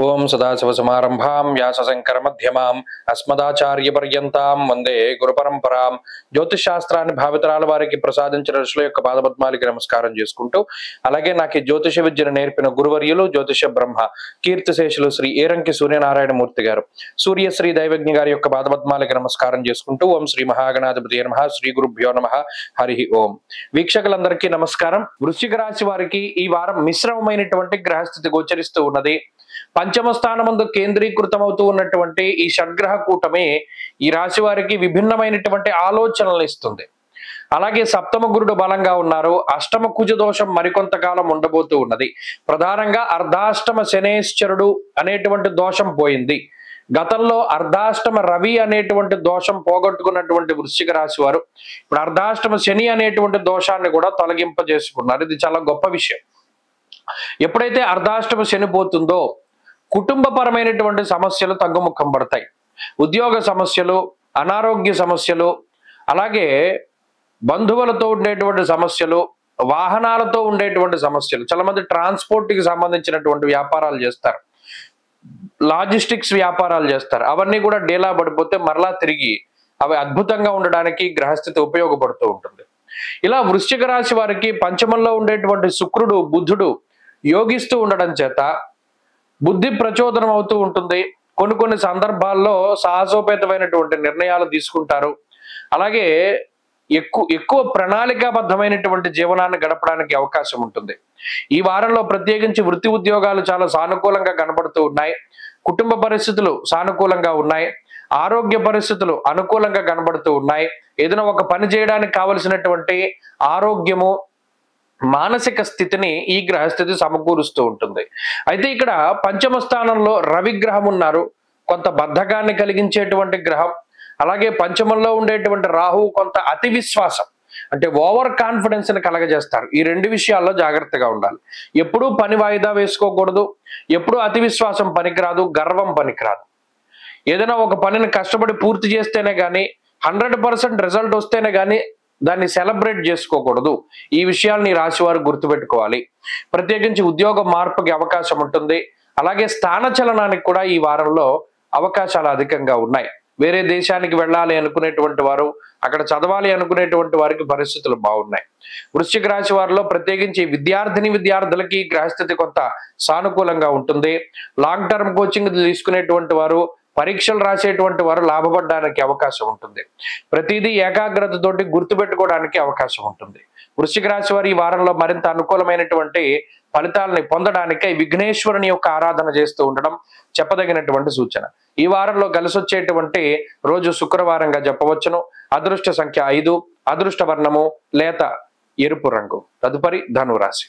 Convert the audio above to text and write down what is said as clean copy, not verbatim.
ఓం సదాశివసమారంభాం వ్యాసశంకరమధ్యమాం అస్మదాచార్యపర్యంతాం వందే గురుపరంపరాం. జ్యోతిష్ శాస్త్రాన్ని భావితరాల వారికి ప్రసాదించిన ఋషుల యొక్క పాదపద్మాలకి నమస్కారం చేసుకుంటూ, అలాగే నాకు ఈ జ్యోతిష విద్యను నేర్పిన గురువర్యులు జ్యోతిష బ్రహ్మ కీర్తిశేషులు శ్రీ ఏరంకి సూర్యనారాయణమూర్తి గారు, సూర్యశ్రీ దైవజ్ఞ గారి యొక్క పాదపద్మాలకి నమస్కారం చేసుకుంటూ, ఓం శ్రీ మహాగణాధిపతి నమః, శ్రీ గురుభ్యో నమః, హరి ఓం. వీక్షకులందరికీ నమస్కారం. వృశ్చిక రాశి వారికి ఈ వారం మిశ్రమమైనటువంటి గ్రహస్థితి గోచరిస్తూ ఉన్నది. పంచమ స్థానమందు కేంద్రీకృతమవుతూ ఉన్నటువంటి ఈ షడ్గ్రహ కూటమి ఈ రాశి వారికి విభిన్నమైనటువంటి ఆలోచనలు ఇస్తుంది. అలాగే సప్తమ గురుడు బలంగా ఉన్నారు. అష్టమ కుజ దోషం మరికొంతకాలం ఉండబోతూ ఉన్నది. ప్రధానంగా అర్ధాష్టమ శనేశ్వరుడు అనేటువంటి దోషం పోయింది. గతంలో అర్ధాష్టమ రవి అనేటువంటి దోషం పోగొట్టుకున్నటువంటి వృశ్చిక రాశి వారు ఇప్పుడు అర్ధాష్టమ శని అనేటువంటి దోషాన్ని కూడా తొలగింపజేసుకున్నారు. ఇది చాలా గొప్ప విషయం. ఎప్పుడైతే అర్ధాష్టమ శని పోతుందో కుటుంబపరమైనటువంటి సమస్యలు తగ్గుముఖం పడతాయి. ఉద్యోగ సమస్యలు, అనారోగ్య సమస్యలు, అలాగే బంధువులతో ఉండేటువంటి సమస్యలు, వాహనాలతో ఉండేటువంటి సమస్యలు. చాలా మంది ట్రాన్స్పోర్ట్కి సంబంధించినటువంటి వ్యాపారాలు చేస్తారు, లాజిస్టిక్స్ వ్యాపారాలు చేస్తారు. అవన్నీ కూడా డేలా పడిపోతే మరలా తిరిగి అవి అద్భుతంగా ఉండడానికి గ్రహస్థితి ఉపయోగపడుతూ ఉంటుంది. ఇలా వృశ్చిక రాశి వారికి పంచమంలో ఉండేటువంటి శుక్రుడు, బుధుడు యోగిస్తూ ఉండడం చేత బుద్ధి ప్రచోదనం అవుతూ ఉంటుంది. కొన్ని సందర్భాల్లో సాహసోపేతమైనటువంటి నిర్ణయాలు తీసుకుంటారు. అలాగే ఎక్కువ ప్రణాళికాబద్ధమైనటువంటి జీవనాన్ని గడపడానికి అవకాశం ఉంటుంది. ఈ వారంలో ప్రత్యేకించి వృత్తి ఉద్యోగాలు చాలా సానుకూలంగా కనబడుతూ ఉన్నాయి. కుటుంబ పరిస్థితులు సానుకూలంగా ఉన్నాయి. ఆరోగ్య పరిస్థితులు అనుకూలంగా కనబడుతూ ఉన్నాయి. ఏదైనా ఒక పని చేయడానికి కావలసినటువంటి ఆరోగ్యము, మానసిక స్థితిని ఈ గ్రహస్థితి సమకూరుస్తూ ఉంటుంది. అయితే ఇక్కడ పంచమ స్థానంలో రవి గ్రహం ఉన్నారు, కొంత బద్ధకాన్ని కలిగించేటువంటి గ్రహం. అలాగే పంచమంలో ఉండేటువంటి రాహు కొంత అతి విశ్వాసం, అంటే ఓవర్ కాన్ఫిడెన్స్ ని కలగజేస్తారు. ఈ రెండు విషయాల్లో జాగ్రత్తగా ఉండాలి. ఎప్పుడూ పని వాయిదా వేసుకోకూడదు. ఎప్పుడూ అతి విశ్వాసం పనికిరాదు, గర్వం పనికిరాదు. ఏదైనా ఒక పనిని కష్టపడి పూర్తి చేస్తేనే కానీ, 100% రిజల్ట్ వస్తేనే కానీ దాన్ని సెలబ్రేట్ చేసుకోకూడదు. ఈ విషయాల్ని రాశి వారు గుర్తుపెట్టుకోవాలి. ప్రత్యేకించి ఉద్యోగ మార్పుకి అవకాశం ఉంటుంది. అలాగే స్థానచలనానికి కూడా ఈ వారంలో అవకాశాలు అధికంగా ఉన్నాయి. వేరే దేశానికి వెళ్ళాలి అనుకునేటువంటి వారు, అక్కడ చదవాలి అనుకునేటువంటి వారికి పరిస్థితులు బాగున్నాయి. వృశ్చిక రాశి వారిలో ప్రత్యేకించి విద్యార్థులకి గ్రహస్థితి కొంత సానుకూలంగా ఉంటుంది. లాంగ్ టర్మ్ కోచింగ్ తీసుకునేటువంటి వారు, పరీక్షలు రాసేటువంటి వారు లాభపడడానికి అవకాశం ఉంటుంది. ప్రతిదీ ఏకాగ్రతతోటి గుర్తుపెట్టుకోవడానికి అవకాశం ఉంటుంది. వృశ్చిక రాశి వారు ఈ వారంలో మరింత అనుకూలమైనటువంటి ఫలితాలని పొందడానికి విఘ్నేశ్వరుని యొక్క ఆరాధన చేస్తూ ఉండడం చెప్పదగినటువంటి సూచన. ఈ వారంలో కలిసి వచ్చేటువంటి రోజు శుక్రవారంగా చెప్పవచ్చును. అదృష్ట సంఖ్య 5, అదృష్ట వర్ణము లేత ఎరుపు రంగు. తదుపరి ధనురాశి.